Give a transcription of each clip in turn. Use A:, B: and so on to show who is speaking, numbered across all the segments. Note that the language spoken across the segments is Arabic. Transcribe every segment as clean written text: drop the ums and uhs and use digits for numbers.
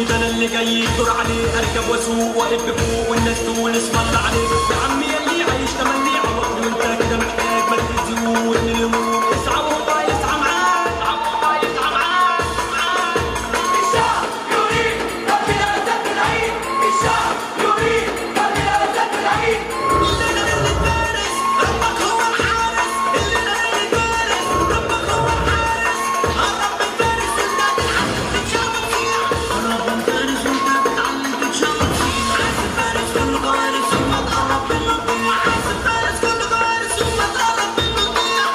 A: ده انا اللي جاي يدور عليه، اركب واسوق واقف بفوق والناس تقول اسم الله عليك. يا عمي يلي عايش تملي عوضني وانت كده محتاج ما تزيد وابن الهموم اسعى وهو يسعى معاك، يسعى معاك.
B: الشعب يريد رب لذة العيد، الشعب يريد رب لذة العيد.
A: الليلة ليلة فارس ربك هو الحارس، الليلة ليلة فارس ربك هو الحارس. قرب من فارس انت تتعلم تتشاور فيه، قرب من فارس انت تتعلم تتشاور فيه. عايز فارس كل فارس وما تقرب منه تضيع، عايز فارس كل فارس وما تقرب منه تضيع.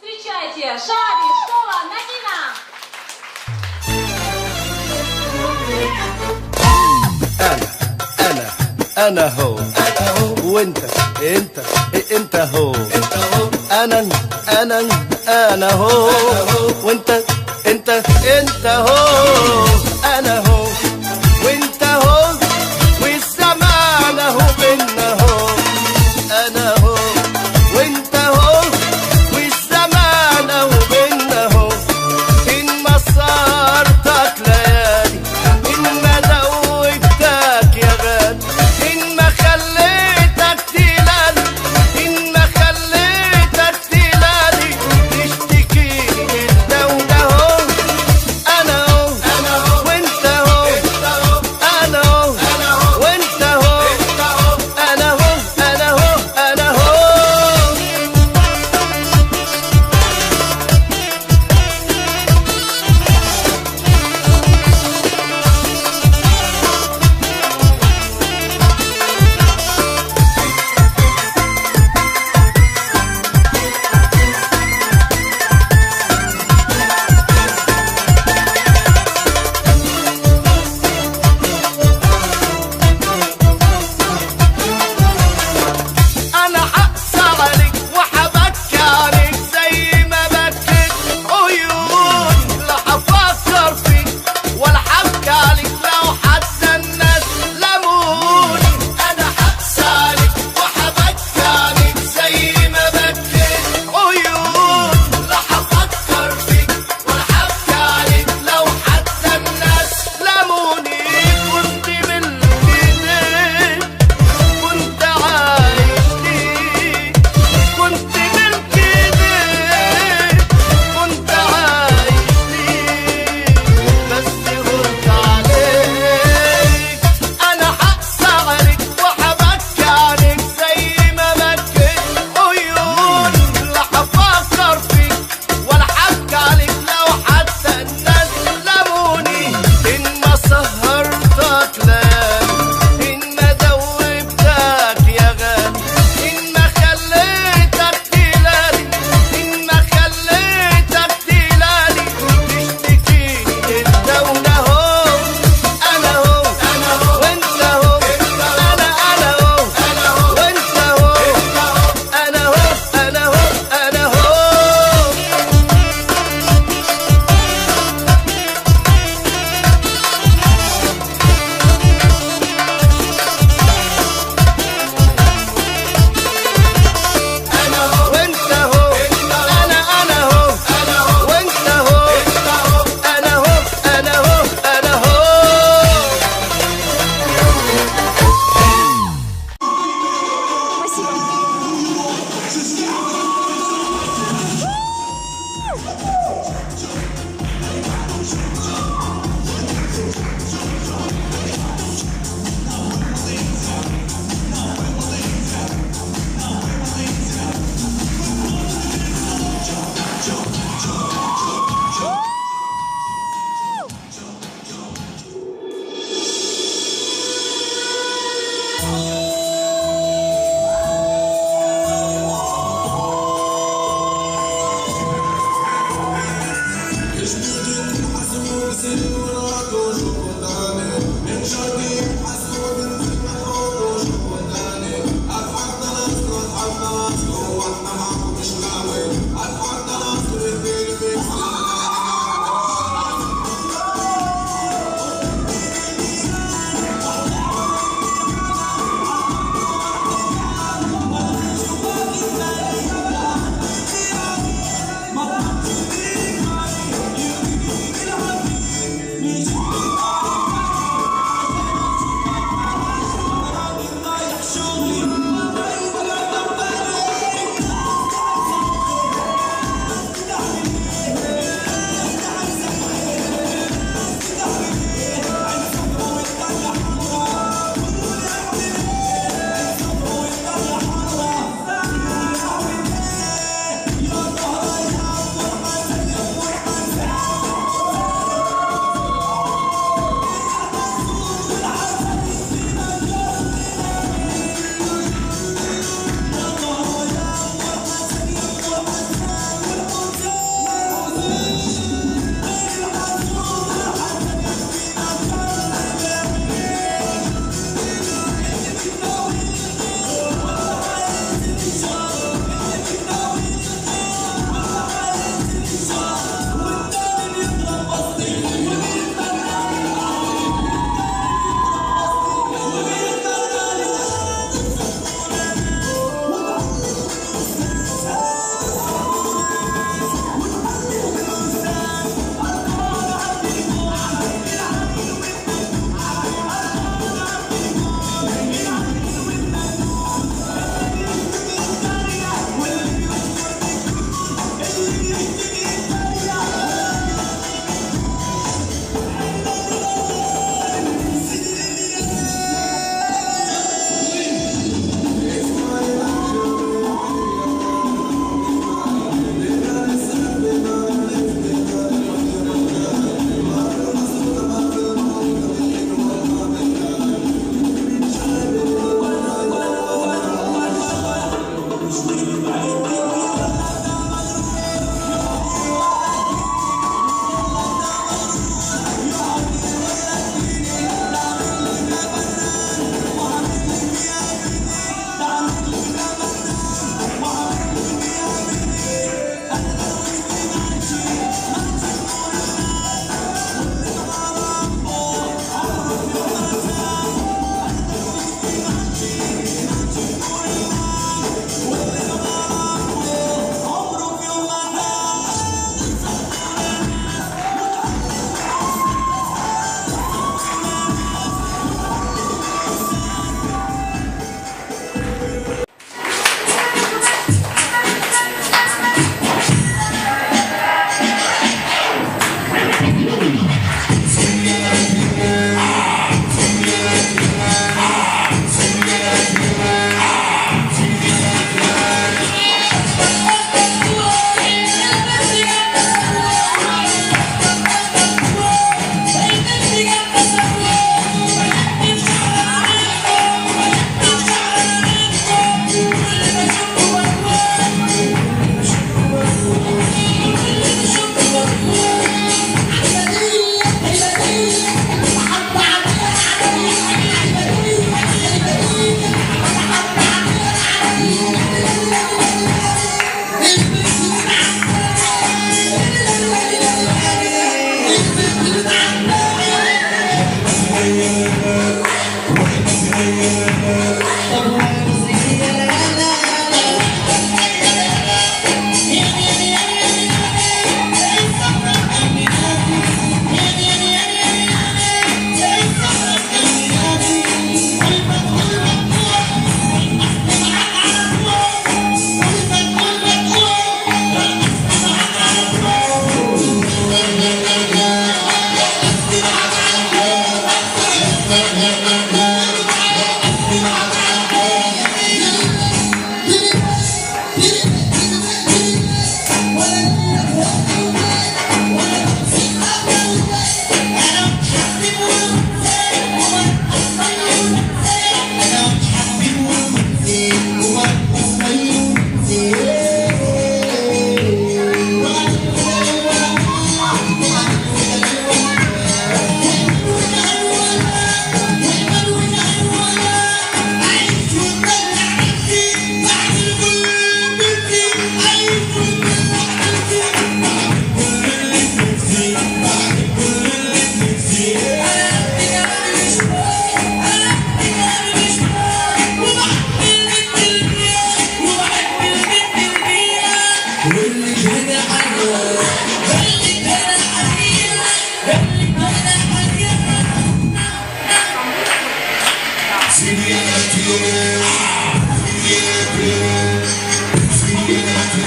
C: Встречайте, Шаби, школа, Нагина!
D: انا هو وانت انت هو انا هو وانت انت هو انا هو وانت هو والزمان اهو بينا هو انا هو وانت هو والزمان اهو بينا هو ان مسارتك ليالي ان ما دوبتك يا غالي ان ما خليتك تلالي ان ما خليتك تلالي تشتكي ده وده هو انا هو وانت هو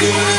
A: Yeah.